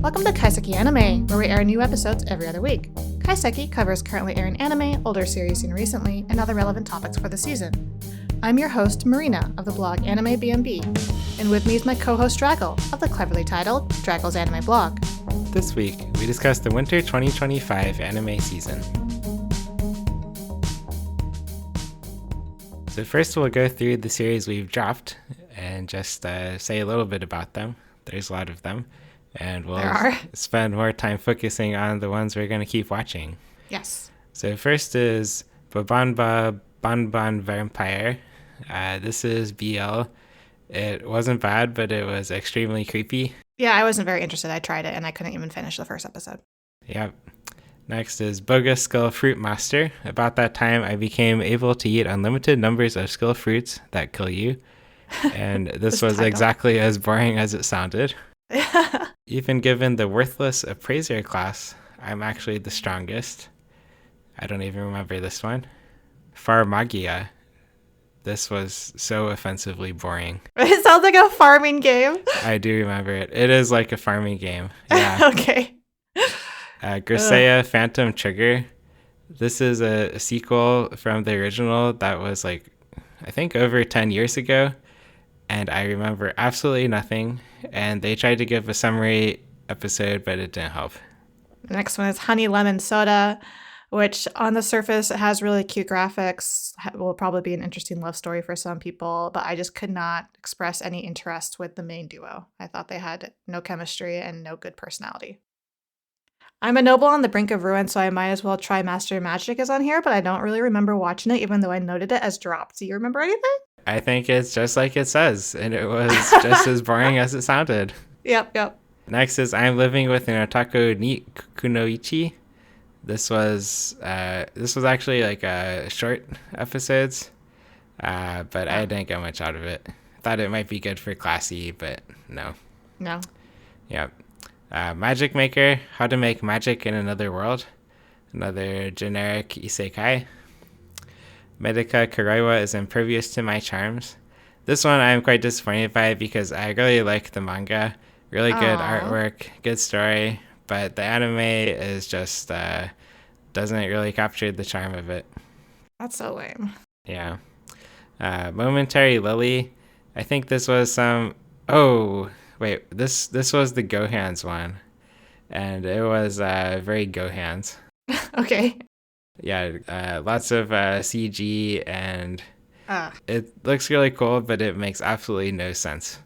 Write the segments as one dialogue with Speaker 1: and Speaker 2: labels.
Speaker 1: Welcome to Kaiseki Anime, where we air new episodes every other week. Kaiseki covers currently airing anime, older series seen recently, and other relevant topics for the season. I'm your host, Marina, of the blog Anime B&B, and with me is my co-host Draggle, of the cleverly titled Draggle's Anime Blog.
Speaker 2: This week, we discuss the Winter 2025 anime season. So first we'll go through the series we've dropped and just say a little bit about them. There's a lot of them. And we'll spend more time focusing on the ones we're going to keep watching.
Speaker 1: Yes.
Speaker 2: So first is Babanba Banban Vampire. This is BL. It wasn't bad, but it was extremely creepy.
Speaker 1: Yeah, I wasn't very interested. I tried it, and I couldn't even finish the first episode.
Speaker 2: Yep. Next is Bogus Skill Fruit Master. About that time, I became able to eat unlimited numbers of skill fruits that kill you. And this was exactly as boring as it sounded. Even given the worthless Appraiser class, I'm actually the strongest. I don't even remember this one. Farmagia. This was so offensively boring.
Speaker 1: It sounds like a farming game.
Speaker 2: I do remember it. It is like a farming game. Yeah.
Speaker 1: Okay.
Speaker 2: Grisaia Phantom Trigger. This is a sequel from the original that was I think over 10 years ago. And I remember absolutely nothing. And they tried to give a summary episode, but it didn't help.
Speaker 1: The next one is Honey Lemon Soda, which on the surface has really cute graphics. Will probably be an interesting love story for some people, but I just could not express any interest with the main duo. I thought they had no chemistry and no good personality. I'm a noble on the brink of ruin, so I might as well try Master Magic is on here, but I don't really remember watching it, even though I noted it as dropped. Do you remember anything?
Speaker 2: I think it's just like it says, and it was just as boring as it sounded.
Speaker 1: Yep.
Speaker 2: Next is I'm Living with an Otaku NEET Kunoichi. This was actually short episodes, but I didn't get much out of it. Thought it might be good for classy, but no.
Speaker 1: No.
Speaker 2: Yep. Magic Maker, How to Make Magic in Another World. Another generic isekai. Medaka Kuroiwa is impervious to my charms. This one I'm quite disappointed by because I really like the manga. Really good artwork, good story, but the anime is just doesn't really capture the charm of it.
Speaker 1: That's so lame.
Speaker 2: Yeah. Momentary Lily. I think this was some... Oh, wait. This was the Gohan's one. And it was very Gohan's.
Speaker 1: Okay.
Speaker 2: Yeah, lots of CG, and it looks really cool, but it makes absolutely no sense.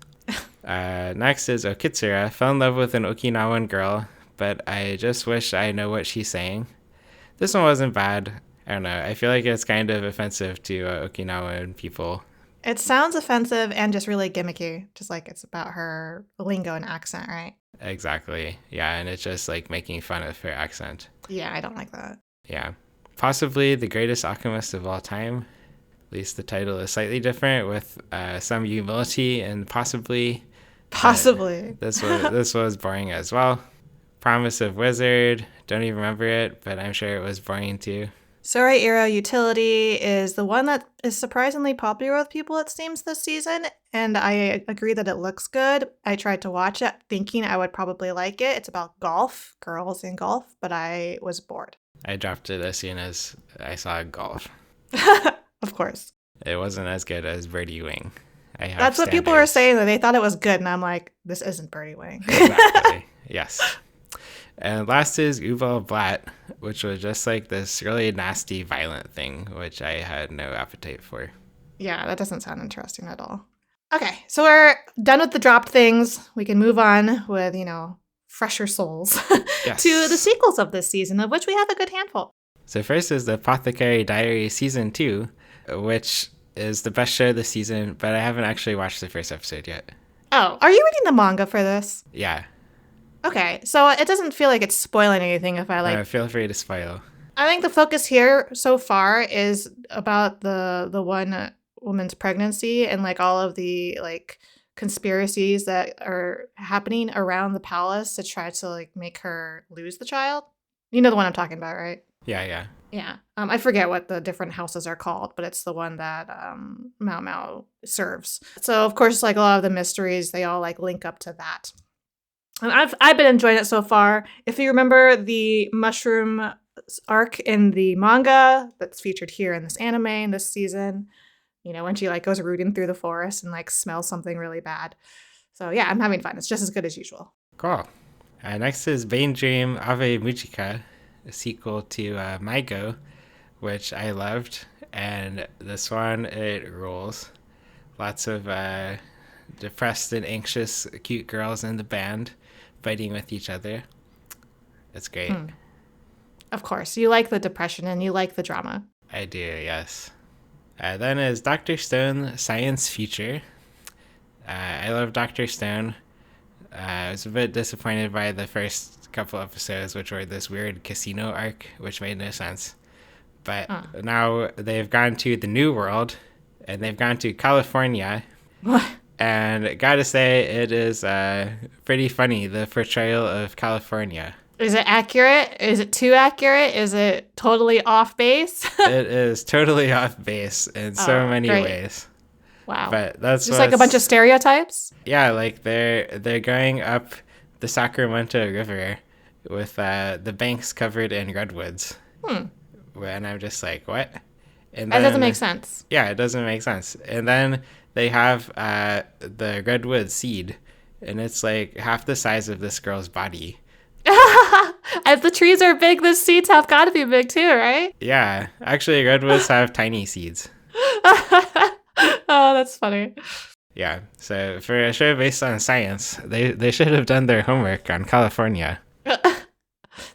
Speaker 2: Next is Okitsura. Fell in love with an Okinawan girl, but I just wish I know what she's saying. This one wasn't bad. I don't know. I feel like it's kind of offensive to Okinawan people.
Speaker 1: It sounds offensive and just really gimmicky. Just like it's about her lingo and accent, right?
Speaker 2: Exactly. Yeah, and it's just making fun of her accent.
Speaker 1: Yeah, I don't like that.
Speaker 2: Yeah. Possibly the greatest alchemist of all time. At least the title is slightly different with some humility and possibly. This was boring as well. Promise of Wizard. Don't even remember it, but I'm sure it was boring too.
Speaker 1: Sorairo Utility is the one that is surprisingly popular with people, it seems, this season. And I agree that it looks good. I tried to watch it thinking I would probably like it. It's about golf, girls in golf, but I was bored.
Speaker 2: I dropped it as soon as I saw golf.
Speaker 1: Of course.
Speaker 2: It wasn't as good as Birdie Wing.
Speaker 1: That's what people were saying, that they thought it was good, and I'm like, this isn't Birdie Wing.
Speaker 2: Exactly. Yes. And last is Ubel Blatt, which was just this really nasty, violent thing, which I had no appetite for.
Speaker 1: Yeah, that doesn't sound interesting at all. Okay, so we're done with the dropped things. We can move on with, fresher souls
Speaker 2: Yes.
Speaker 1: to the sequels of this season, of which we have a good handful.
Speaker 2: So first is the Apothecary Diaries Season 2, which is the best show this season, but I haven't actually watched the first episode yet.
Speaker 1: Oh, are you reading the manga for this?
Speaker 2: Yeah.
Speaker 1: Okay, so it doesn't feel like it's spoiling anything if I
Speaker 2: feel free to spoil.
Speaker 1: I think the focus here so far is about the one woman's pregnancy and all of the conspiracies that are happening around the palace to try to make her lose the child. You know the one I'm talking about, right?
Speaker 2: Yeah.
Speaker 1: I forget what the different houses are called, but it's the one that Mao Mao serves. So of course, a lot of the mysteries, they all link up to that. And I've been enjoying it so far. If you remember the mushroom arc in the manga that's featured here in this anime in this season, when she like goes rooting through the forest and like smells something really bad. So yeah, I'm having fun. It's just as good as usual.
Speaker 2: Cool. Next is Bane Dream Ave Mujica, a sequel to Maigo, which I loved. And this one, it rules. Lots of depressed and anxious, cute girls in the band fighting with each other. It's great.
Speaker 1: Of course. You like the depression and you like the drama.
Speaker 2: I do, yes. Then is Dr. Stone Science Future. I love Dr. Stone. I was a bit disappointed by the first couple episodes, which were this weird casino arc, which made no sense. But now they've gone to the New World, and they've gone to California.
Speaker 1: What?
Speaker 2: And gotta say, it is pretty funny, the portrayal of California.
Speaker 1: Is it accurate? Is it too accurate? Is it totally off base?
Speaker 2: It is totally off base in so many ways.
Speaker 1: Wow.
Speaker 2: But that's
Speaker 1: just like a bunch of stereotypes?
Speaker 2: Yeah, like they're going up the Sacramento River with the banks covered in redwoods. And I'm just like, what? And
Speaker 1: that doesn't make sense.
Speaker 2: Yeah, it doesn't make sense. And then they have the redwood seed, and it's like half the size of this girl's body.
Speaker 1: If the trees are big, the seeds have got to be big too, right?
Speaker 2: Yeah. Actually, redwoods have tiny seeds.
Speaker 1: Oh, that's funny.
Speaker 2: Yeah. So for a show based on science, they should have done their homework on California.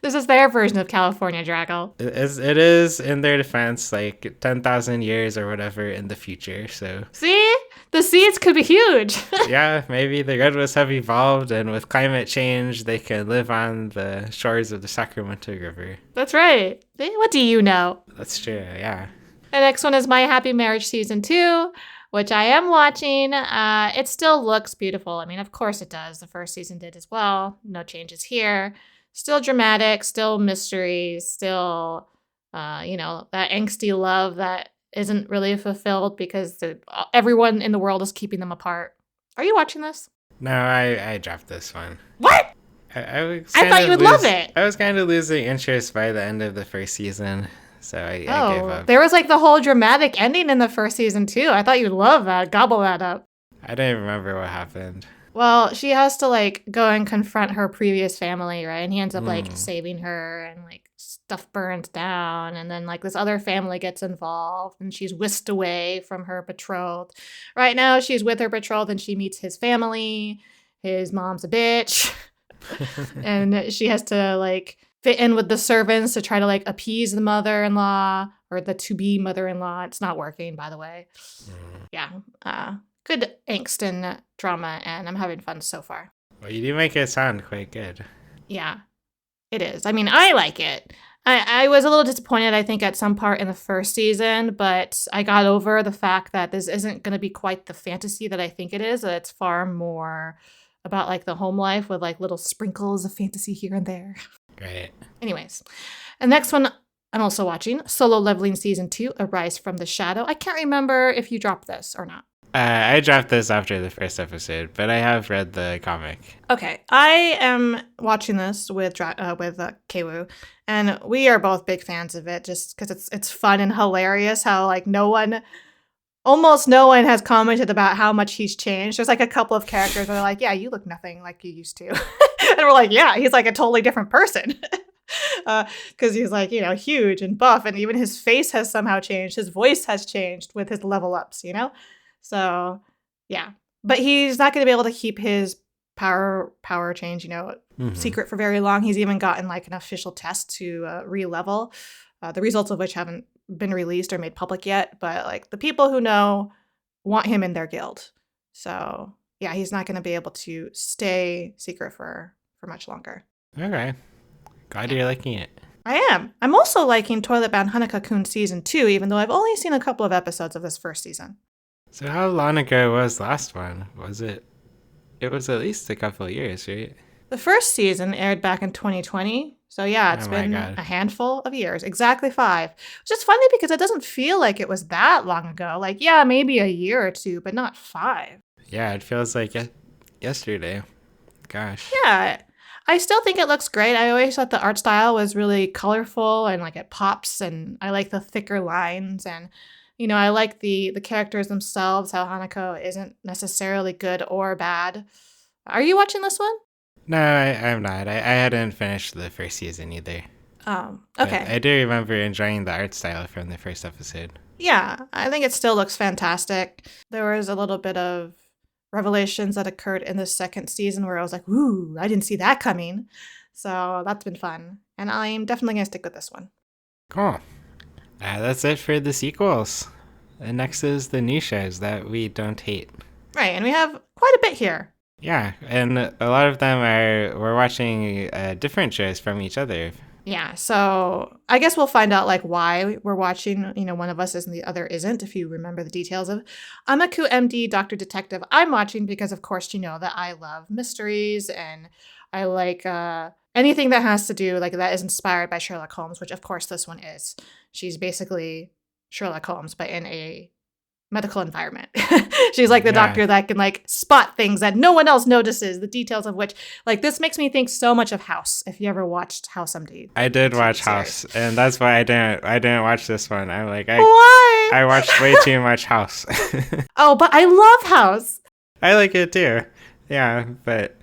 Speaker 1: This is their version of California, Draggle.
Speaker 2: It is, in their defense, like 10,000 years or whatever in the future. So
Speaker 1: see? The seeds could be huge.
Speaker 2: Yeah, maybe the redwoods have evolved, and with climate change, they can live on the shores of the Sacramento River.
Speaker 1: That's right. What do you know?
Speaker 2: That's true, yeah.
Speaker 1: The next one is My Happy Marriage Season 2, which I am watching. It still looks beautiful. I mean, of course it does. The first season did as well. No changes here. Still dramatic, still mystery, still, that angsty love that isn't really fulfilled because everyone in the world is keeping them apart. Are you watching this?
Speaker 2: No, I dropped this one.
Speaker 1: What?
Speaker 2: I
Speaker 1: thought you would love it.
Speaker 2: I was kind of losing interest by the end of the first season, so I gave up.
Speaker 1: There was like the whole dramatic ending in the first season too. I thought you'd love that. Gobble that up.
Speaker 2: I don't even remember what happened.
Speaker 1: Well, she has to like go and confront her previous family, right? And he ends up like saving her, and like stuff burns down, and then like this other family gets involved, and she's whisked away from her betrothed. Right now she's with her betrothed and she meets his family. His mom's a bitch. And she has to like fit in with the servants to try to like appease the mother-in-law or the to-be mother-in-law. It's not working, by the way. Yeah. Good angst and drama, and I'm having fun so far.
Speaker 2: Well, you do make it sound quite good.
Speaker 1: Yeah, it is. I mean, I like it. I was a little disappointed, I think, at some part in the first season, but I got over the fact that this isn't going to be quite the fantasy that I think it is. That it's far more about like the home life with like little sprinkles of fantasy here and there.
Speaker 2: Great.
Speaker 1: Anyways, the next one I'm also watching, Solo Leveling Season 2, Arise from the Shadow. I can't remember if you dropped this or not.
Speaker 2: I dropped this after the first episode, but I have read the comic. Okay.
Speaker 1: I am watching this with Kewu, and we are both big fans of it just because it's fun and hilarious how like almost no one has commented about how much he's changed. There's like a couple of characters where they're like, yeah, you look nothing like you used to. And we're like, yeah, he's like a totally different person. Because he's like, huge and buff, and even his face has somehow changed. His voice has changed with his level ups, So, yeah. But he's not going to be able to keep his power change, secret for very long. He's even gotten like an official test to re-level, the results of which haven't been released or made public yet. But like the people who know want him in their guild. So, yeah, he's not going to be able to stay secret for much longer.
Speaker 2: Okay. Glad you're liking it.
Speaker 1: I am. I'm also liking Toilet Bound Hanako-kun Season 2, even though I've only seen a couple of episodes of this first season.
Speaker 2: So how long ago was the last one? Was it? It was at least a couple of years, right?
Speaker 1: The first season aired back in 2020. So yeah, it's been a handful of years. Exactly 5. Which is funny because it doesn't feel like it was that long ago. Like, yeah, maybe a year or two, but not 5.
Speaker 2: Yeah, it feels like yesterday. gosh.
Speaker 1: Yeah. I still think it looks great. I always thought the art style was really colorful and like it pops, and I like the thicker lines, and I like the characters themselves, how Hanako isn't necessarily good or bad. Are you watching this one?
Speaker 2: No, I'm not. I hadn't finished the first season either. But
Speaker 1: Okay.
Speaker 2: I do remember enjoying the art style from the first episode.
Speaker 1: Yeah, I think it still looks fantastic. There was a little bit of revelations that occurred in the second season where I was like, ooh, I didn't see that coming. So that's been fun. And I'm definitely going to stick with this one.
Speaker 2: Cool. That's it for the sequels. And next is the new shows that we don't hate.
Speaker 1: Right, and we have quite a bit here.
Speaker 2: Yeah, and a lot of them we're watching different shows from each other.
Speaker 1: Yeah, so I guess we'll find out like why we're watching, one of us is and the other isn't, if you remember the details of Ameku MD Dr. Detective. I'm watching because of course you know that I love mysteries and I like anything that has to do like that is inspired by Sherlock Holmes, which of course this one is. She's basically Sherlock Holmes, but in a medical environment. She's like the doctor that can like spot things that no one else notices, the details of which, like, this makes me think so much of House. If you ever watched House MD.
Speaker 2: I did watch House, and that's why I didn't watch this one. I'm like,
Speaker 1: why?
Speaker 2: I watched way too much House.
Speaker 1: Oh, but I love House.
Speaker 2: I like it too. Yeah, but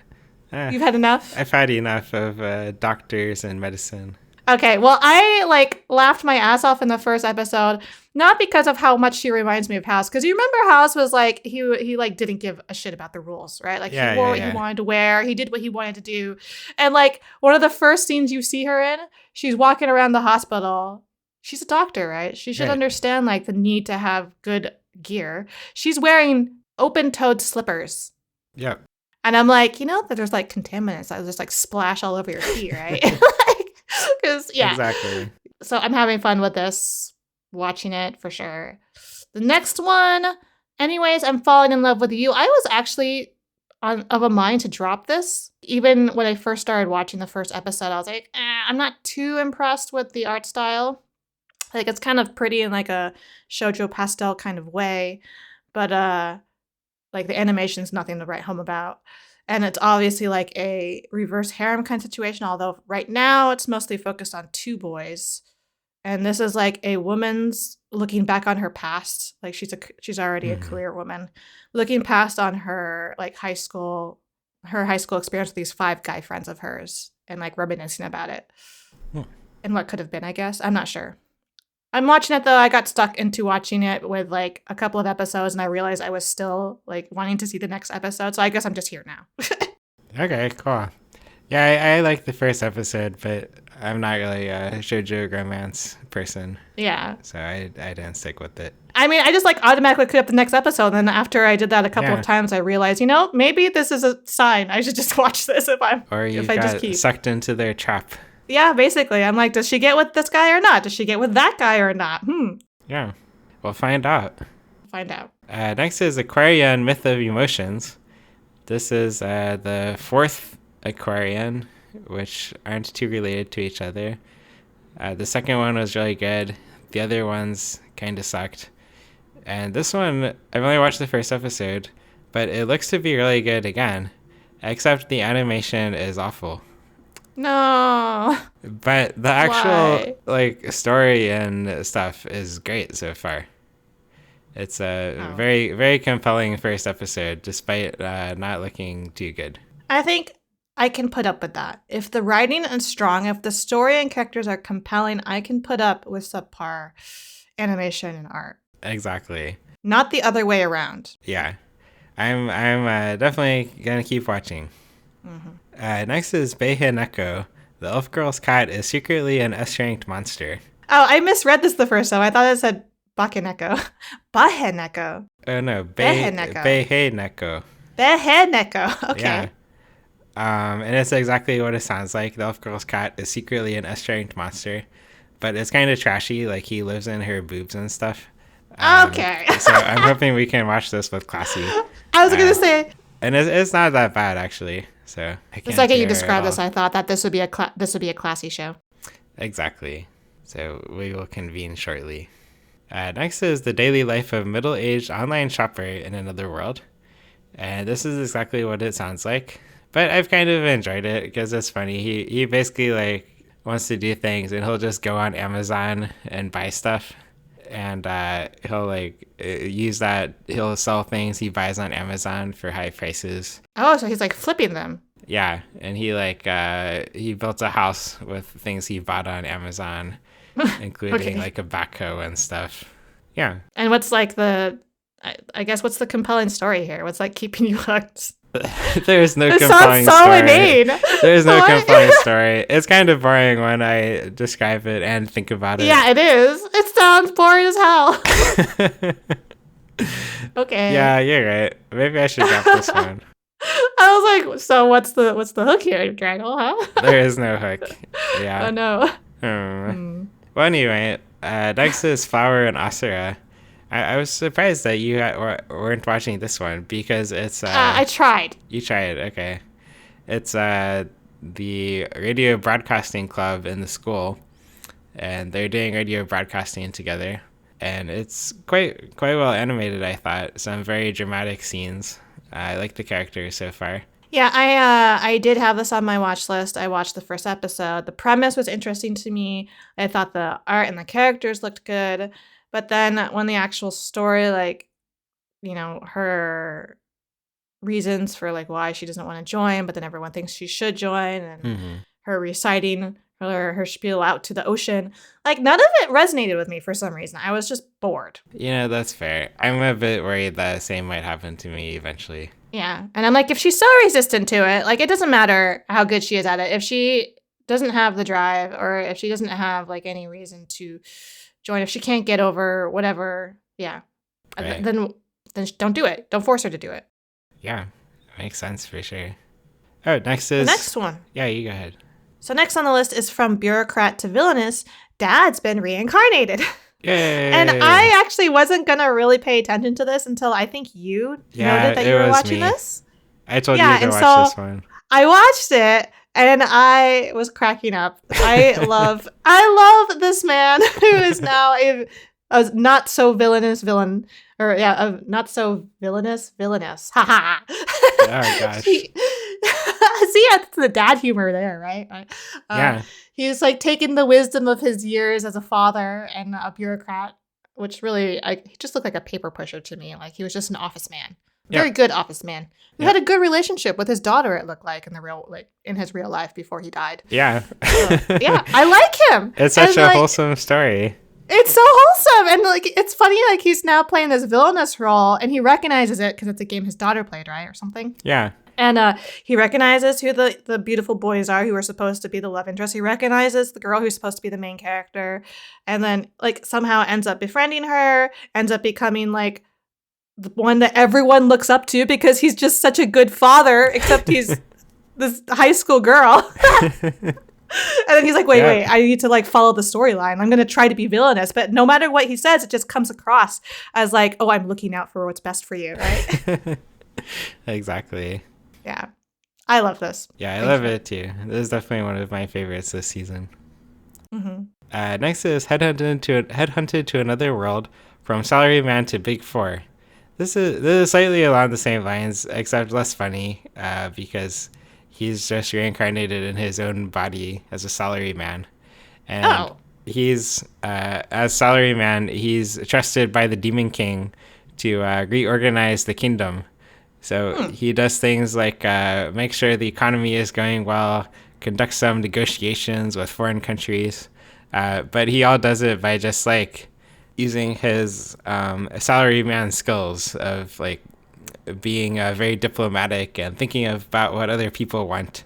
Speaker 1: you've had enough?
Speaker 2: I've had enough of doctors and medicine.
Speaker 1: Okay, well, I like laughed my ass off in the first episode, not because of how much she reminds me of House, because you remember House was like he like didn't give a shit about the rules, right? Like he wore what he wanted to wear, he did what he wanted to do, and like one of the first scenes you see her in, she's walking around the hospital. She's a doctor, right? She should understand like the need to have good gear. She's wearing open-toed slippers.
Speaker 2: Yep.
Speaker 1: And I'm like, that there's like contaminants that just like splash all over your feet, right? Because
Speaker 2: exactly.
Speaker 1: So I'm having fun with this, watching it for sure. The next one, anyways, I'm falling in love with you. I was actually of a mind to drop this. Even when I first started watching the first episode, I was like, I'm not too impressed with the art style. Like it's kind of pretty in like a shoujo pastel kind of way, but like the animation's nothing to write home about. And it's obviously like a reverse harem kind of situation, although right now it's mostly focused on two boys. And this is like a woman's looking back on her past. Like she's already a career woman, looking past on her like high school experience with these 5 guy friends of hers and like reminiscing about it. And what could have been, I guess. I'm not sure. I'm watching it though. I got stuck into watching it with like a couple of episodes and I realized I was still like wanting to see the next episode. So I guess I'm just here now.
Speaker 2: Okay, cool. Yeah, I like the first episode, but I'm not really a shoujo romance person.
Speaker 1: Yeah.
Speaker 2: So I didn't stick with it.
Speaker 1: I mean, I just like automatically clicked up the next episode. And then after I did that a couple of times, I realized, maybe this is a sign. I should just watch this if I
Speaker 2: just keep sucked into their trap.
Speaker 1: Yeah, basically. I'm like, does she get with this guy or not? Does she get with that guy or not?
Speaker 2: Yeah, we'll find out. Next is Aquarion Myth of Emotions. This is the 4th Aquarion, which aren't too related to each other. The second one was really good. The other ones kind of sucked. And this one, I've only watched the first episode, but it looks to be really good again, except the animation is awful.
Speaker 1: No.
Speaker 2: But the actual like story and stuff is great so far. It's a very, very compelling first episode, despite not looking too good.
Speaker 1: I think I can put up with that. If the writing is strong, if the story and characters are compelling, I can put up with subpar animation and art.
Speaker 2: Exactly.
Speaker 1: Not the other way around.
Speaker 2: Yeah. I'm definitely gonna keep watching. Next is Beheneko. The elf girl's cat is secretly an S-ranked monster.
Speaker 1: Oh, I misread this the first time. I thought it said Bakeneko. Baheneko.
Speaker 2: Oh no,
Speaker 1: Beheneko.
Speaker 2: Beheneko.
Speaker 1: Okay.
Speaker 2: Yeah. And it's exactly what it sounds like. The elf girl's cat is secretly an S-ranked monster, but it's kind of trashy. Like he lives in her boobs and stuff.
Speaker 1: Okay.
Speaker 2: So I'm hoping we can watch this with Classy.
Speaker 1: I was gonna say.
Speaker 2: And it's not that bad actually. So
Speaker 1: the second you described this, I thought that this would be a classy show.
Speaker 2: Exactly. So we will convene shortly. Next is the daily life of middle-aged online shopper in another world. And this is exactly what it sounds like. But I've kind of enjoyed it because it's funny. He basically like wants to do things, and he'll just go on Amazon and buy stuff, and he'll like use that. He'll sell things he buys on Amazon for high prices.
Speaker 1: Oh, so he's like flipping them.
Speaker 2: Yeah, and he like he built a house with things he bought on Amazon, including like a backhoe and stuff. Yeah.
Speaker 1: And what's like I guess what's the compelling story here? What's like keeping you hooked?
Speaker 2: There's no
Speaker 1: This
Speaker 2: compelling
Speaker 1: sounds so
Speaker 2: story.
Speaker 1: inane.
Speaker 2: There's no
Speaker 1: What?
Speaker 2: compelling story. It's kind of boring when I describe it and think about it.
Speaker 1: Yeah, it is. It sounds boring as hell. Okay.
Speaker 2: Yeah, you're right. Maybe I should drop this one.
Speaker 1: I was like, so what's the hook here, Draggle, huh?
Speaker 2: There is no hook. Yeah.
Speaker 1: Oh no.
Speaker 2: Well, anyway, next is Flower and Asura. I was surprised that you weren't watching this one because it's...
Speaker 1: I tried.
Speaker 2: You tried, okay. It's the radio broadcasting club in the school, and they're doing radio broadcasting together. And it's quite well animated, I thought. Some very dramatic scenes. I like the characters so far.
Speaker 1: Yeah, I did have this on my watch list. I watched the first episode. The premise was interesting to me. I thought the art and the characters looked good. But then when the actual story, like, you know, her reasons for like why she doesn't want to join, but then everyone thinks she should join, and her reciting her spiel out to the ocean, like none of it resonated with me for some reason. I was just bored.
Speaker 2: You know, that's fair. I'm a bit worried that the same might happen to me eventually.
Speaker 1: Yeah. And I'm like, if she's so resistant to it, like it doesn't matter how good she is at it. If she doesn't have the drive, or if she doesn't have like any reason to join, if she can't get over whatever, yeah,
Speaker 2: Right.
Speaker 1: then don't do it. Don't force her to do it.
Speaker 2: Yeah, makes sense for sure. Oh, next is...
Speaker 1: The next one.
Speaker 2: Yeah, you go ahead.
Speaker 1: So next on the list is From Bureaucrat to Villainess, Dad's been reincarnated.
Speaker 2: Yay!
Speaker 1: And I actually wasn't going to really pay attention to this until I think you noted that you were watching this.
Speaker 2: I told
Speaker 1: Yeah,
Speaker 2: you to
Speaker 1: and
Speaker 2: watch this
Speaker 1: so
Speaker 2: one.
Speaker 1: I watched it and I was cracking up. I love this man who is now a not so villainous villain, or yeah, a not so villainous. Ha ha.
Speaker 2: Oh gosh.
Speaker 1: See, that's the dad humor there, right?
Speaker 2: Yeah.
Speaker 1: He's like taking the wisdom of his years as a father and a bureaucrat, which really, he just looked like a paper pusher to me. Like he was just an office man, very good office man, who had a good relationship with his daughter. It looked like in his real life before he died.
Speaker 2: Yeah.
Speaker 1: Yeah, I like him.
Speaker 2: It's such a wholesome story.
Speaker 1: It's so wholesome, and like it's funny. Like he's now playing this villainous role, and he recognizes it because it's a game his daughter played, right, or something.
Speaker 2: Yeah.
Speaker 1: And he recognizes who the beautiful boys are who are supposed to be the love interest. He recognizes the girl who's supposed to be the main character, and then like somehow ends up befriending her, ends up becoming like the one that everyone looks up to because he's just such a good father, except he's this high school girl. And then he's like, wait, I need to like follow the storyline. I'm going to try to be villainous. But no matter what he says, it just comes across as like, oh, I'm looking out for what's best for you, right?
Speaker 2: Exactly.
Speaker 1: Yeah. I love this.
Speaker 2: Yeah, I love it too. This is definitely one of my favorites this season. Next is Headhunted to Another World, From Salaryman to Big Four. This is slightly along the same lines, except less funny, because he's just reincarnated in his own body as a salaryman. And he's, as salaryman, he's trusted by the Demon King to reorganize the kingdom. So he does things like make sure the economy is going well, conduct some negotiations with foreign countries. But he all does it by just like using his salaryman skills of like being very diplomatic and thinking about what other people want.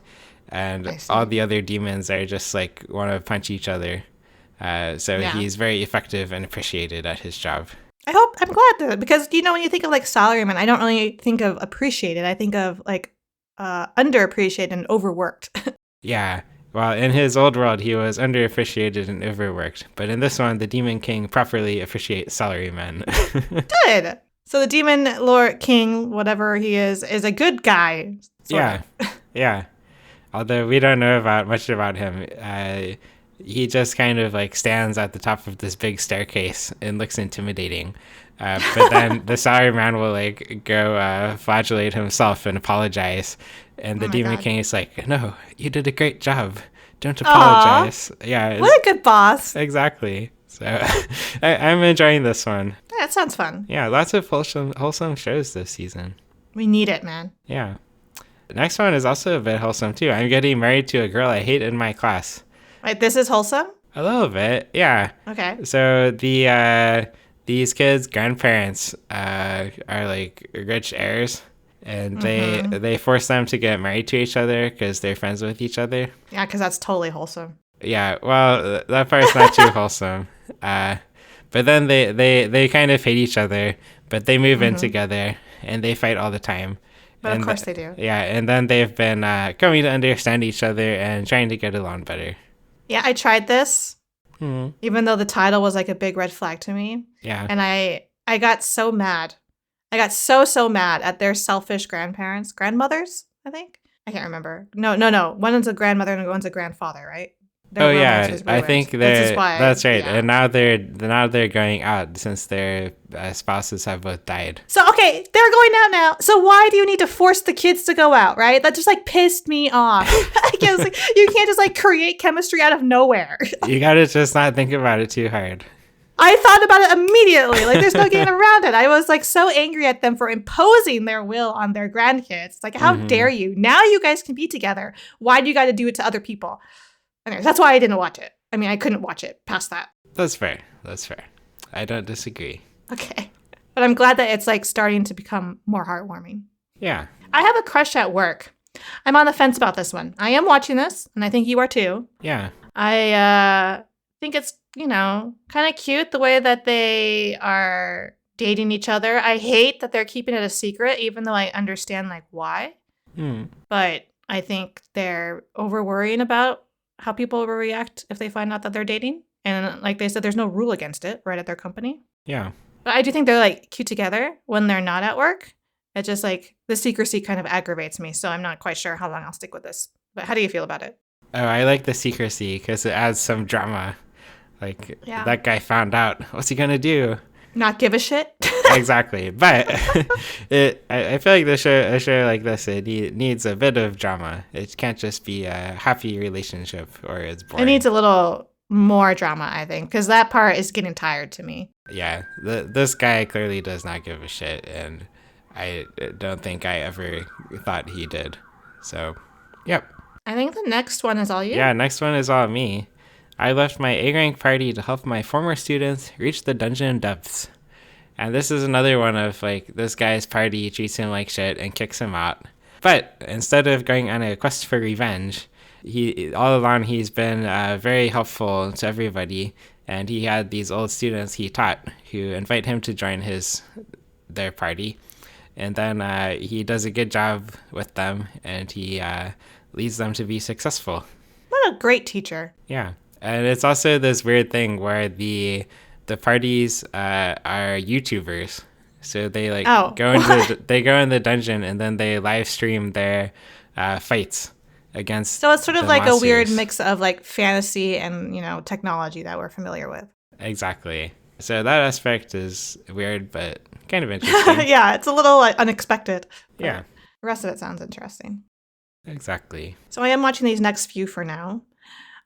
Speaker 2: And all the other demons are just like want to punch each other. So he's very effective and appreciated at his job.
Speaker 1: I'm glad that, because you know, when you think of like salaryman, I don't really think of appreciated. I think of like underappreciated and overworked.
Speaker 2: Yeah. Well, in his old world, he was underappreciated and overworked. But in this one, the Demon King properly appreciates salarymen.
Speaker 1: Good. So the Demon Lord King, whatever he is a good guy.
Speaker 2: Yeah. Yeah. Although we don't know much about him. He just kind of like stands at the top of this big staircase and looks intimidating. But then the salaryman will like go flagellate himself and apologize And the
Speaker 1: Oh my
Speaker 2: Demon
Speaker 1: God.
Speaker 2: King is like, no, you did a great job. Don't
Speaker 1: Aw.
Speaker 2: apologize. Yeah,
Speaker 1: What a good boss.
Speaker 2: exactly. So I'm enjoying this one.
Speaker 1: Yeah, that sounds fun.
Speaker 2: Yeah, lots of wholesome shows this season.
Speaker 1: We need it, man.
Speaker 2: Yeah. The next one is also a bit wholesome too. I'm getting married to a girl I hate in my class.
Speaker 1: Wait, this is wholesome?
Speaker 2: A little bit, yeah.
Speaker 1: Okay.
Speaker 2: So these kids' grandparents are like rich heirs, and they force them to get married to each other because they're friends with each other.
Speaker 1: Yeah, because that's totally wholesome.
Speaker 2: Yeah, well, that part's not too wholesome. But then they kind of hate each other, but they move in together and they fight all the time.
Speaker 1: But
Speaker 2: and
Speaker 1: of course they do.
Speaker 2: Yeah, and then they've been coming to understand each other and trying to get along better.
Speaker 1: Yeah, I tried this, even though the title was like a big red flag to me.
Speaker 2: Yeah.
Speaker 1: And I got so mad. I got so mad at their selfish grandmothers, I think. I can't remember. No. One's a grandmother and one's a grandfather, right? Their
Speaker 2: yeah,
Speaker 1: romance was
Speaker 2: I
Speaker 1: ruined.
Speaker 2: think that's right.
Speaker 1: Yeah.
Speaker 2: And now they're going out since their spouses have both died.
Speaker 1: So, okay, they're going out now. So why do you need to force the kids to go out, right? That just like pissed me off. I guess like, you can't just like create chemistry out of nowhere.
Speaker 2: You gotta just not think about it too hard.
Speaker 1: I thought about it immediately. Like, there's no getting around it. I was like so angry at them for imposing their will on their grandkids. Like, how dare you? Now you guys can be together. Why do you got to do it to other people? Anyways, that's why I didn't watch it. I mean, I couldn't watch it past that.
Speaker 2: That's fair. I don't disagree.
Speaker 1: Okay. But I'm glad that it's like starting to become more heartwarming.
Speaker 2: Yeah.
Speaker 1: I have a crush at work. I'm on the fence about this one. I am watching this, and I think you are too.
Speaker 2: Yeah.
Speaker 1: I think it's, kind of cute the way that they are dating each other. I hate that they're keeping it a secret, even though I understand like why. But I think they're over worrying about how people will react if they find out that they're dating. And like they said, there's no rule against it right at their company.
Speaker 2: Yeah.
Speaker 1: But I do think they're like cute together when they're not at work. It's just like the secrecy kind of aggravates me. So I'm not quite sure how long I'll stick with this. But how do you feel about it?
Speaker 2: Oh, I like the secrecy because it adds some drama. Like, that guy found out. What's he going to do?
Speaker 1: Not give a shit?
Speaker 2: Exactly. But I feel like a show like this, it needs a bit of drama. It can't just be a happy relationship or it's boring.
Speaker 1: It needs a little more drama, I think, because that part is getting tired to me.
Speaker 2: Yeah. This guy clearly does not give a shit, and I don't think I ever thought he did. So, yep.
Speaker 1: I think the next one is all you.
Speaker 2: Yeah, next one is all me. I left my A-rank party to help my former students reach the dungeon depths. And this is another one of, like, this guy's party treats him like shit and kicks him out. But instead of going on a quest for revenge, all along he's been very helpful to everybody. And he had these old students he taught who invite him to join their party. And then he does a good job with them, and he leads them to be successful.
Speaker 1: What a great teacher.
Speaker 2: Yeah. And it's also this weird thing where the parties are YouTubers. So they go in the dungeon and then they live stream their fights against.
Speaker 1: So it's sort of like
Speaker 2: monsters.
Speaker 1: a weird mix of like fantasy and, technology that we're familiar with.
Speaker 2: Exactly. So that aspect is weird, but kind of interesting.
Speaker 1: Yeah, it's a little unexpected.
Speaker 2: Yeah.
Speaker 1: The rest of it sounds interesting.
Speaker 2: Exactly.
Speaker 1: So I am watching these next few for now.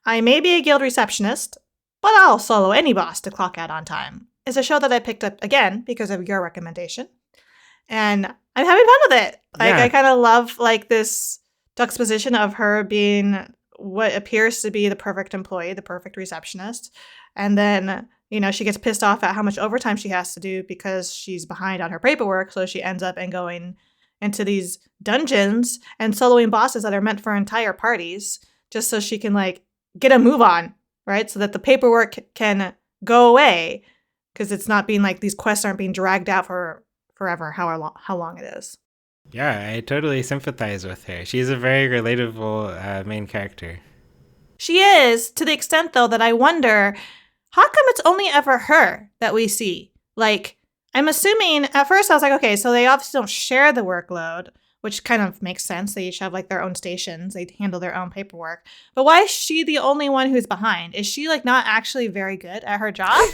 Speaker 1: I may be a guild receptionist, but I'll solo any boss to clock out on time. It's a show that I picked up again because of your recommendation. And I'm having fun with it. Like,
Speaker 2: Yeah.
Speaker 1: I kind of love like this juxtaposition of her being what appears to be the perfect employee, the perfect receptionist. And then, she gets pissed off at how much overtime she has to do because she's behind on her paperwork. So she ends up going into these dungeons and soloing bosses that are meant for entire parties just so she can get a move on, right? So that the paperwork can go away because it's not being these quests aren't being dragged out for forever, how long it is.
Speaker 2: Yeah, I totally sympathize with her. She's a very relatable main character.
Speaker 1: She is, to the extent, though, that I wonder, how come it's only ever her that we see? I'm assuming, at first I was like, okay, so they obviously don't share the workload, which kind of makes sense. They each have their own stations. They handle their own paperwork. But why is she the only one who's behind? Is she not actually very good at her job?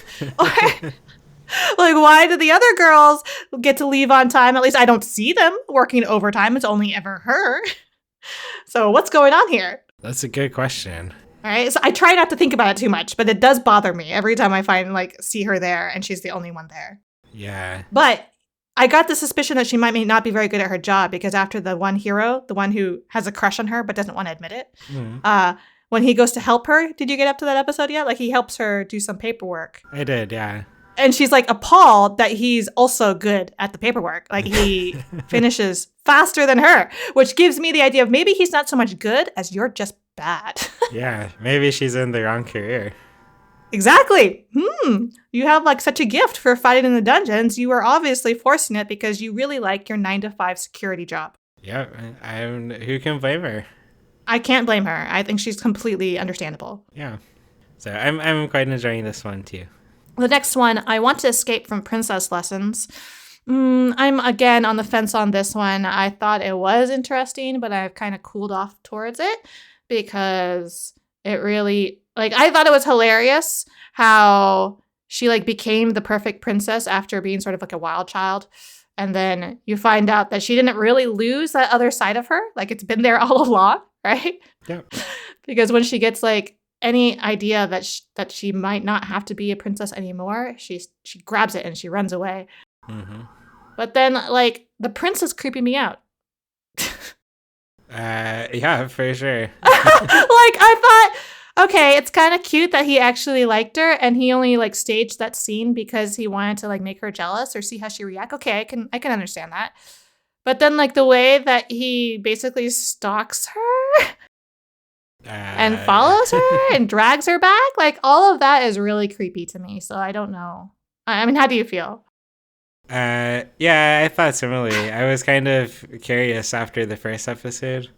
Speaker 1: Or why do the other girls get to leave on time? At least I don't see them working overtime. It's only ever her. So what's going on here?
Speaker 2: That's a good question.
Speaker 1: All right. So I try not to think about it too much, but it does bother me every time I see her there and she's the only one there.
Speaker 2: Yeah.
Speaker 1: But I got the suspicion that she might not be very good at her job because after the one hero, the one who has a crush on her but doesn't want to admit it, when he goes to help her, did you get up to that episode yet? Like he helps her do some paperwork.
Speaker 2: I did, yeah.
Speaker 1: And she's like appalled that he's also good at the paperwork. Like he finishes faster than her, which gives me the idea of maybe he's not so much good as you're just bad.
Speaker 2: Yeah, maybe she's in the wrong career.
Speaker 1: Exactly. You have like such a gift for fighting in the dungeons. You are obviously forcing it because you really like your 9-to-5 security job.
Speaker 2: Yep. Who can blame her?
Speaker 1: I can't blame her. I think she's completely understandable.
Speaker 2: Yeah. So I'm quite enjoying this one too.
Speaker 1: The next one, I want to escape from princess lessons. I'm again on the fence on this one. I thought it was interesting, but I've kind of cooled off towards it because it really, like, I thought it was hilarious how she like became the perfect princess after being sort of like a wild child. And then you find out that she didn't really lose that other side of her. Like it's been there all along, right?
Speaker 2: Yeah.
Speaker 1: Because when she gets like any idea that she might not have to be a princess anymore, she grabs it and she runs away.
Speaker 2: Mm-hmm.
Speaker 1: But then, like, the prince is creeping me out.
Speaker 2: Yeah, for sure.
Speaker 1: Like, I thought, okay, it's kind of cute that he actually liked her and he only, like, staged that scene because he wanted to, like, make her jealous or see how she react. Okay, I can understand that. But then, like, the way that he basically stalks her and follows her and drags her back, like, all of that is really creepy to me. So I don't know. I mean, how do you feel?
Speaker 2: Yeah, I thought similarly. I was kind of curious after the first episode.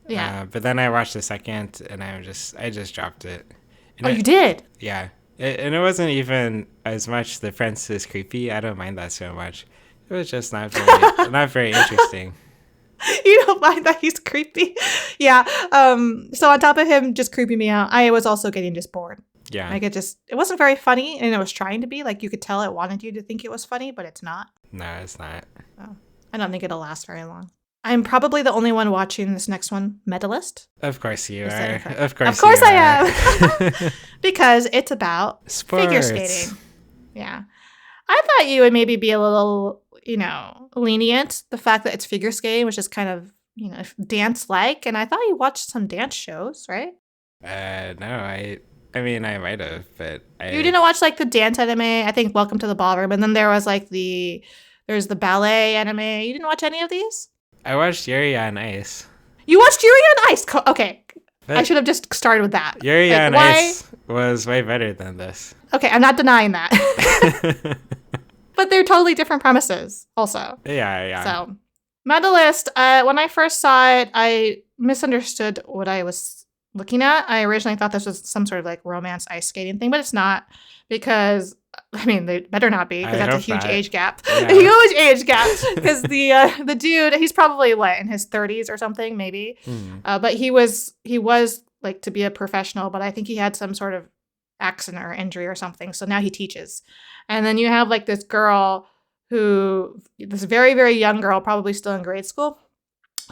Speaker 1: Yeah.
Speaker 2: But then I watched the second and I just dropped it. And
Speaker 1: you did?
Speaker 2: Yeah. And it wasn't even as much the prince is creepy. I don't mind that so much. It was just not very interesting.
Speaker 1: You don't mind that he's creepy? Yeah. So on top of him just creeping me out, I was also getting just bored.
Speaker 2: Yeah.
Speaker 1: Like it wasn't very funny and it was trying to be. Like you could tell it wanted you to think it was funny, but it's not.
Speaker 2: No, it's not.
Speaker 1: Oh, I don't think it'll last very long. I'm probably the only one watching this next one, Medalist.
Speaker 2: Of course you are.
Speaker 1: Of course I am. Because it's about figure skating. Yeah. I thought you would maybe be a little, lenient. The fact that it's figure skating, which is kind of, dance-like. And I thought you watched some dance shows, right?
Speaker 2: No, I mean, I might have, but
Speaker 1: You didn't watch, like, the dance anime? I think Welcome to the Ballroom. And then there was, like, there's the ballet anime. You didn't watch any of these?
Speaker 2: I watched Yuri on Ice.
Speaker 1: You watched Yuri on Ice? Okay. But I should have just started with that.
Speaker 2: Yuri on Ice was way better than this.
Speaker 1: Okay, I'm not denying that. But they're totally different premises also.
Speaker 2: Yeah.
Speaker 1: So, Medalist, when I first saw it, I misunderstood what I was looking at. I originally thought this was some sort of like romance ice skating thing, but it's not because, I mean, they better not be because that's a huge age gap. Yeah. A huge age gap because the dude, he's probably in his 30s or something, maybe. But he was like to be a professional, but I think he had some sort of accident or injury or something. So now he teaches. And then you have like this girl this very, very young girl, probably still in grade school,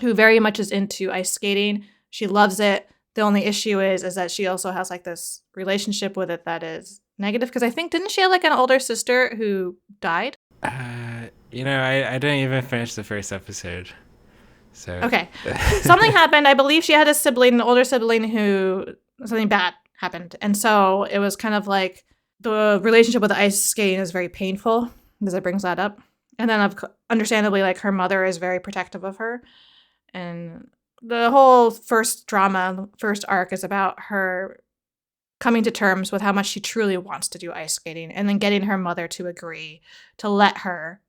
Speaker 1: who very much is into ice skating. She loves it. The only issue is that she also has like this relationship with it that is negative. Because I think, didn't she have like an older sister who died?
Speaker 2: I didn't even finish the first episode. So
Speaker 1: okay. Something happened. I believe she had an older sibling who something bad happened. And so it was kind of like the relationship with the ice skating is very painful because it brings that up. And then understandably, like her mother is very protective of her. And the whole first arc is about her coming to terms with how much she truly wants to do ice skating and then getting her mother to agree to let her,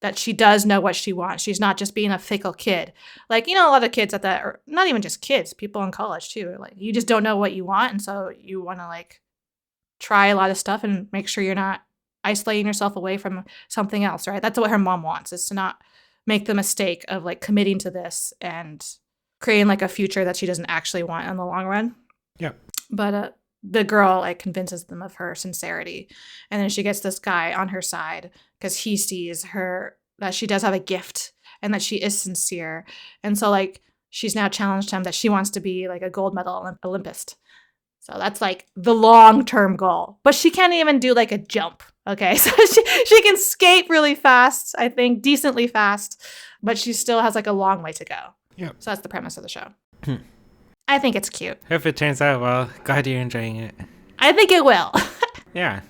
Speaker 1: that she does know what she wants. She's not just being a fickle kid. Like, a lot of kids or not even just kids, people in college too. Like, you just don't know what you want. And so you want to like try a lot of stuff and make sure you're not isolating yourself away from something else, right? That's what her mom wants, is to not make the mistake of like committing to this and creating like a future that she doesn't actually want in the long run.
Speaker 2: Yeah.
Speaker 1: But the girl like convinces them of her sincerity. And then she gets this guy on her side because he sees her, that she does have a gift and that she is sincere. And so like she's now challenged him that she wants to be like a gold medal Olympist. So that's like the long-term goal. But she can't even do like a jump. Okay, so she can skate really fast, I think, decently fast, but she still has like a long way to go.
Speaker 2: Yep.
Speaker 1: So that's the premise of the show. I think it's cute.
Speaker 2: Hope it turns out well. Glad you're enjoying it.
Speaker 1: I think it will.
Speaker 2: Yeah.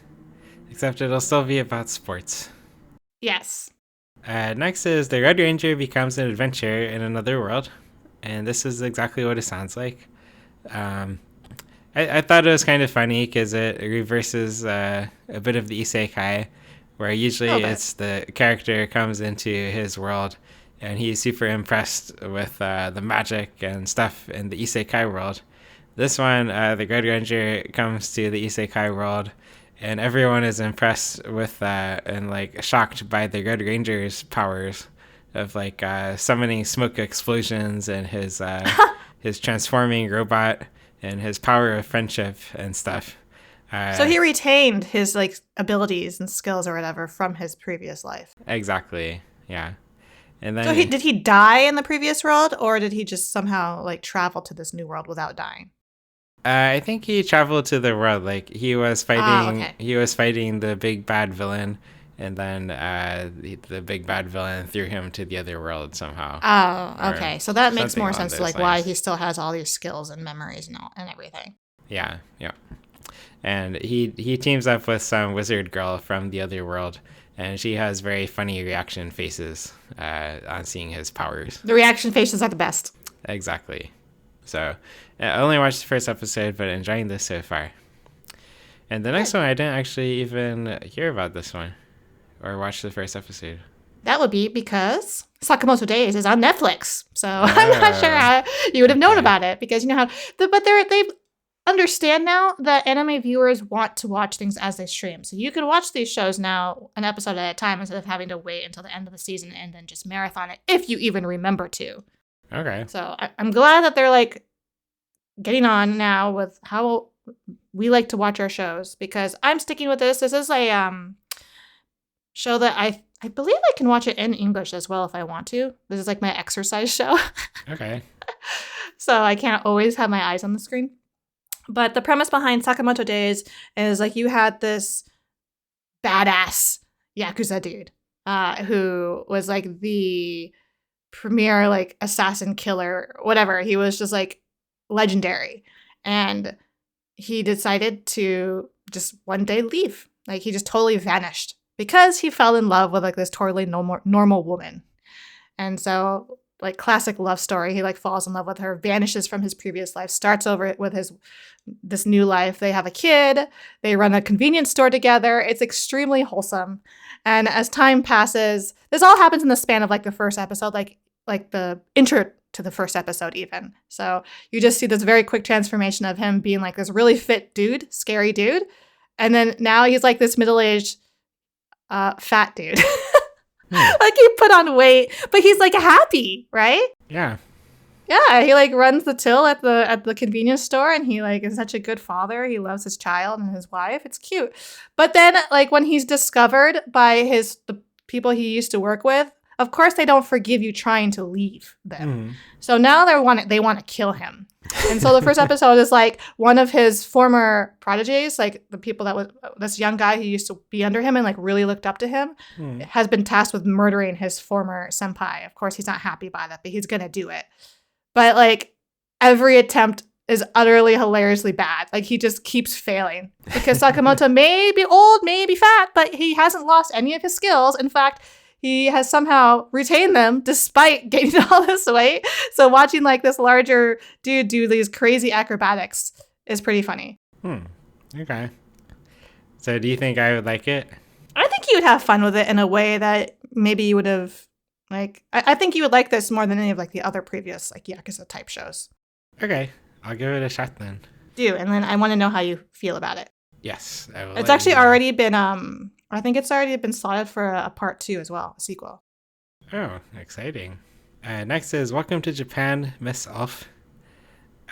Speaker 2: Except it'll still be about sports.
Speaker 1: Yes.
Speaker 2: Next is the Red Ranger becomes an adventurer in another world. And this is exactly what it sounds like. I thought it was kind of funny because it reverses a bit of the isekai, where usually it's the character comes into his world and he's super impressed with the magic and stuff in the isekai world. This one, the Red Ranger comes to the isekai world and everyone is impressed with and like shocked by the Red Ranger's powers of like summoning smoke explosions and his transforming robot and his power of friendship and stuff.
Speaker 1: So he retained his like abilities and skills or whatever from his previous life.
Speaker 2: Exactly. Yeah. And then
Speaker 1: so did he die in the previous world, or did he just somehow like travel to this new world without dying?
Speaker 2: I think he traveled to the world. Like he was fighting. He was fighting the big bad villain, and then the big bad villain threw him to the other world somehow.
Speaker 1: Oh, okay. So that makes more sense to like
Speaker 2: lines.
Speaker 1: why he still has all these skills and memories and everything.
Speaker 2: Yeah. And he teams up with some wizard girl from the other world, and she has very funny reaction faces on seeing his powers.
Speaker 1: The reaction faces are the best.
Speaker 2: Exactly. So I only watched the first episode, but enjoying this so far. And the next one, I didn't actually even hear about this one or watch the first episode.
Speaker 1: That would be because Sakamoto Days is on Netflix. So I'm not sure how you would have known about it, because you know how, but they understand now that anime viewers want to watch things as they stream. So you can watch these shows now an episode at a time instead of having to wait until the end of the season and then just marathon it if you even remember to.
Speaker 2: Okay.
Speaker 1: So I'm glad that they're like getting on now with how we like to watch our shows, because I'm sticking with this. This is a show that I believe I can watch it in English as well if I want to. This is like my exercise show.
Speaker 2: Okay.
Speaker 1: So I can't always have my eyes on the screen. But the premise behind Sakamoto Days is like you had this badass Yakuza dude who was like the premier like assassin killer, whatever. He was just like legendary. And he decided to just one day leave. Like he just totally vanished because he fell in love with like this totally normal woman. And so like classic love story, he like falls in love with her, vanishes from his previous life, starts over with this new life. They have a kid, they run a convenience store together. It's extremely wholesome. And as time passes, this all happens in the span of like the first episode, like the intro to the first episode even. So you just see this very quick transformation of him being like this really fit dude, scary dude. And then now he's like this middle-aged fat dude. Like he put on weight, but he's like happy, right?
Speaker 2: Yeah.
Speaker 1: Yeah, he like runs the till at the convenience store, and he like is such a good father. He loves his child and his wife. It's cute. But then like when he's discovered by the people he used to work with, of course they don't forgive you trying to leave them. So now they want to kill him. And so the first episode is like one of his former prodigies, like the people that was this young guy who used to be under him and like really looked up to him, has been tasked with murdering his former senpai. Of course, he's not happy by that, but he's going to do it. But like every attempt is utterly hilariously bad. Like he just keeps failing because Sakamoto may be old, may be fat, but he hasn't lost any of his skills. In fact, he has somehow retained them despite gaining all this weight. So watching like this larger dude do these crazy acrobatics is pretty funny.
Speaker 2: Okay. So do you think I would like it?
Speaker 1: I think you would have fun with it in a way that maybe you would have like, I think you would like this more than any of like the other previous like Yakuza type shows.
Speaker 2: Okay. I'll give it a shot then.
Speaker 1: Do. And then I want to know how you feel about it.
Speaker 2: Yes. I will.
Speaker 1: It's actually already been, I think it's already been slotted for a part 2 as well, a sequel.
Speaker 2: Oh, exciting. Next is Welcome to Japan, Miss Elf.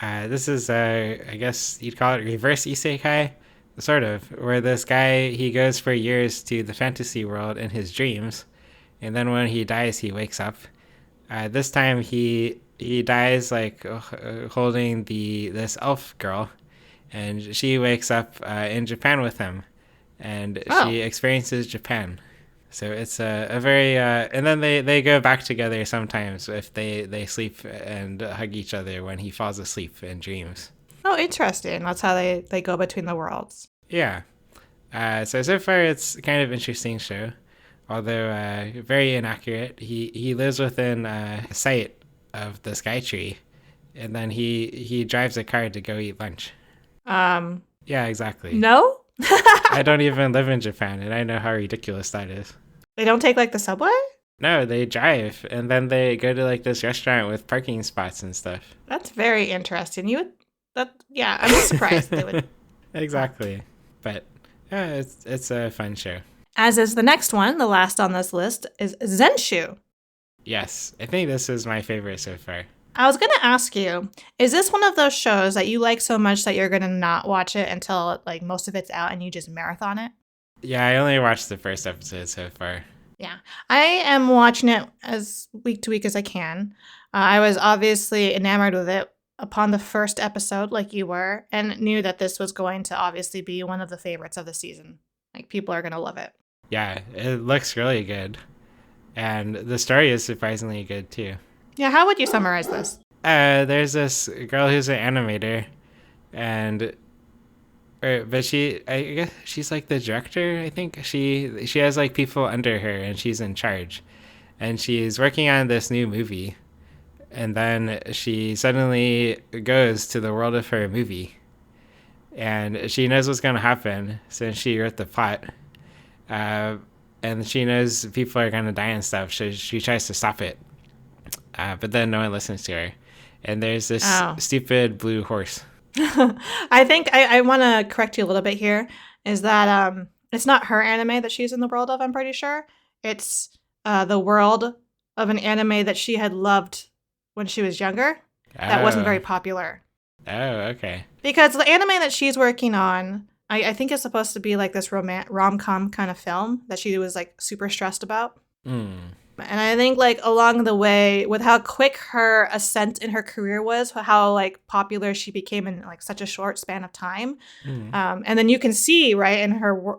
Speaker 2: This is, I guess you'd call it reverse isekai, sort of, where this guy, he goes for years to the fantasy world in his dreams, and then when he dies, he wakes up. This time he he dies like holding this elf girl, and she wakes up in Japan with him, and she experiences Japan. So it's a very and then they go back together sometimes if they sleep and hug each other when he falls asleep in dreams.
Speaker 1: Oh, interesting. That's how they go between the worlds.
Speaker 2: Yeah. So far it's kind of interesting show, although very inaccurate. He lives within sight of the sky tree, and then he drives a car to go eat lunch. Yeah, exactly.
Speaker 1: No?
Speaker 2: I don't even live in Japan, and I know how ridiculous that is.
Speaker 1: They don't take like the subway?
Speaker 2: No, they drive, and then they go to like this restaurant with parking spots and stuff.
Speaker 1: That's very interesting. Yeah, I'm just surprised they would.
Speaker 2: Exactly. But yeah, it's a fun show.
Speaker 1: As is the next one, the last on this list, is Zenshu.
Speaker 2: Yes, I think this is my favorite so far.
Speaker 1: I was going to ask you, is this one of those shows that you like so much that you're going to not watch it until like most of it's out and you just marathon it?
Speaker 2: Yeah, I only watched the first episode so far.
Speaker 1: Yeah, I am watching it as week to week as I can. I was obviously enamored with it upon the first episode, like you were, and knew that this was going to obviously be one of the favorites of the season. Like, people are going to love it.
Speaker 2: Yeah, it looks really good. And the story is surprisingly good, too.
Speaker 1: Yeah, how would you summarize this?
Speaker 2: There's this girl who's an animator, and... but I guess she's like the director, I think. She has like people under her, and she's in charge. And she's working on this new movie. And then she suddenly goes to the world of her movie. And she knows what's going to happen since she wrote the plot. And she knows people are going to die and stuff, so she tries to stop it. But then no one listens to her. And there's this stupid blue horse.
Speaker 1: I think I want to correct you a little bit here, is that it's not her anime that she's in the world of, I'm pretty sure. It's the world of an anime that she had loved when she was younger that wasn't very popular.
Speaker 2: Oh, okay.
Speaker 1: Because the anime that she's working on, I think is supposed to be like this rom-com kind of film that she was like super stressed about. And I think like along the way, with how quick her ascent in her career was, how like popular she became in like such a short span of time. And then you can see, right, in her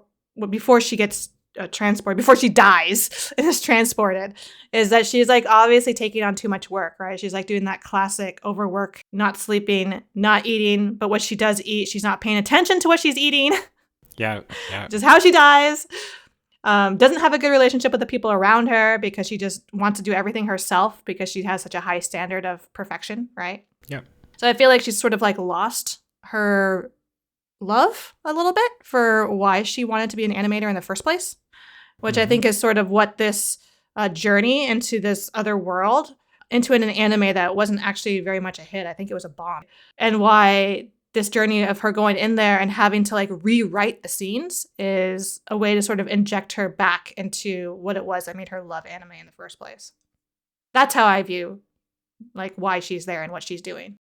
Speaker 1: before she gets transported, before she dies and is transported, is that she's like obviously taking on too much work, right? She's like doing that classic overwork, not sleeping, not eating, but what she does eat, she's not paying attention to what she's eating.
Speaker 2: Yeah.
Speaker 1: Just how she dies. Doesn't have a good relationship with the people around her because she just wants to do everything herself because she has such a high standard of perfection, right?
Speaker 2: Yep.
Speaker 1: So I feel like she's sort of like lost her love a little bit for why she wanted to be an animator in the first place, which I think is sort of what this journey into this other world, into an anime that wasn't actually very much a hit. I think it was a bomb. And why this journey of her going in there and having to like rewrite the scenes is a way to sort of inject her back into what it was that made her love anime in the first place. That's how I view like why she's there and what she's doing.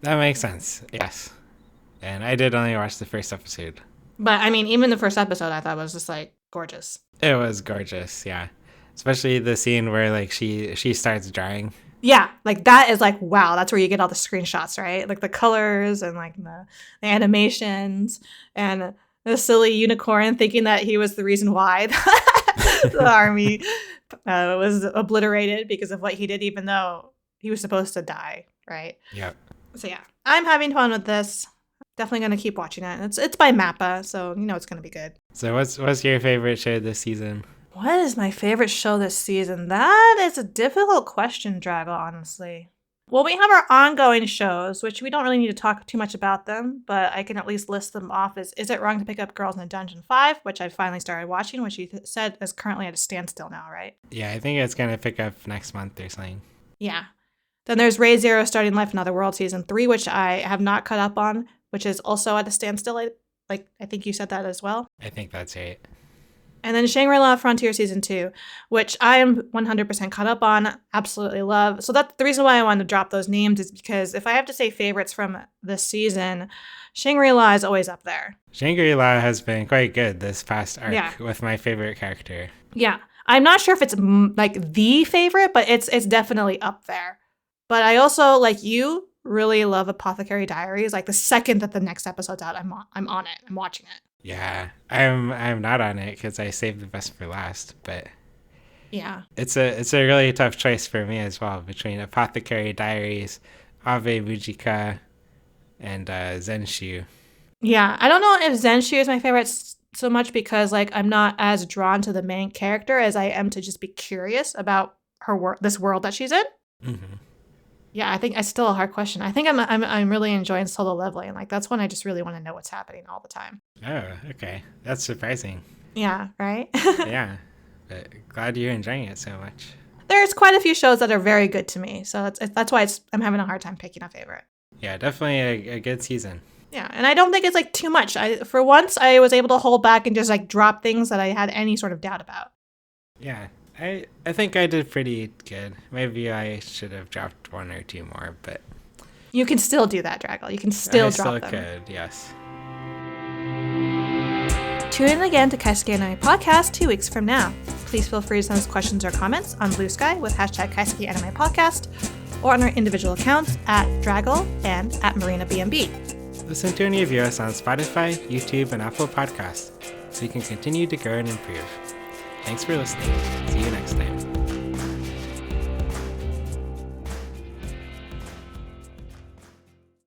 Speaker 2: That makes sense. Yes. And I did only watch the first episode.
Speaker 1: But I mean, even the first episode I thought was just like gorgeous.
Speaker 2: It was gorgeous, yeah. Especially the scene where like she starts drawing.
Speaker 1: Yeah, like that is like, wow, that's where you get all the screenshots, right? Like the colors and like the animations and the silly unicorn thinking that he was the reason why the army was obliterated because of what he did, even though he was supposed to die, right?
Speaker 2: Yeah.
Speaker 1: So yeah, I'm having fun with this. Definitely going to keep watching it. It's by Mappa, so you know it's going to be good.
Speaker 2: So what's your favorite show this season?
Speaker 1: What is my favorite show this season? That is a difficult question, Drago, honestly. Well, we have our ongoing shows, which we don't really need to talk too much about them, but I can at least list them off as Is It Wrong to Pick Up Girls in a Dungeon 5, which I finally started watching, which you said is currently at a standstill now, right?
Speaker 2: Yeah, I think it's going to pick up next month or something.
Speaker 1: Yeah. Then there's Ray Zero Starting Life in Another World Season 3, which I have not caught up on, which is also at a standstill. I think you said that as well.
Speaker 2: I think that's right.
Speaker 1: And then Shangri-La Frontier Season 2, which I am 100% caught up on, absolutely love. So that's the reason why I wanted to drop those names, is because if I have to say favorites from this season, Shangri-La is always up there.
Speaker 2: Shangri-La has been quite good this past arc with my favorite character.
Speaker 1: Yeah. I'm not sure if it's like the favorite, but it's definitely up there. But I also, like you, really love Apothecary Diaries. Like the second that the next episode's out, I'm on it. I'm watching it.
Speaker 2: Yeah, I'm not on it because I saved the best for last, but
Speaker 1: yeah,
Speaker 2: it's a really tough choice for me as well between Apothecary Diaries, Ave Mujica, and Zenshu.
Speaker 1: Yeah, I don't know if Zenshu is my favorite so much because like I'm not as drawn to the main character as I am to just be curious about her this world that she's in.
Speaker 2: Mm-hmm.
Speaker 1: Yeah, I think it's still a hard question. I think I'm really enjoying solo leveling. Like that's when I just really want to know what's happening all the time.
Speaker 2: Oh, okay, that's surprising.
Speaker 1: Yeah, right.
Speaker 2: Yeah, but glad you're enjoying it so much.
Speaker 1: There's quite a few shows that are very good to me, so that's why I'm having a hard time picking a favorite.
Speaker 2: Yeah, definitely a good season.
Speaker 1: Yeah, and I don't think it's like too much. For once, I was able to hold back and just like drop things that I had any sort of doubt about.
Speaker 2: Yeah, I think I did pretty good. Maybe I should have dropped one or two more, but
Speaker 1: you can still do that, Draggle. You can still drop them.
Speaker 2: I still could, yes.
Speaker 1: Tune in again to Kaiseki Anime Podcast 2 weeks from now. Please feel free to send us questions or comments on Blue Sky with hashtag Kaiseki Anime Podcast or on our individual accounts at Draggle and at MarinaBNB.
Speaker 2: Listen to and review us on Spotify, YouTube, and Apple Podcasts so we can continue to grow and improve. Thanks for listening. See you next time.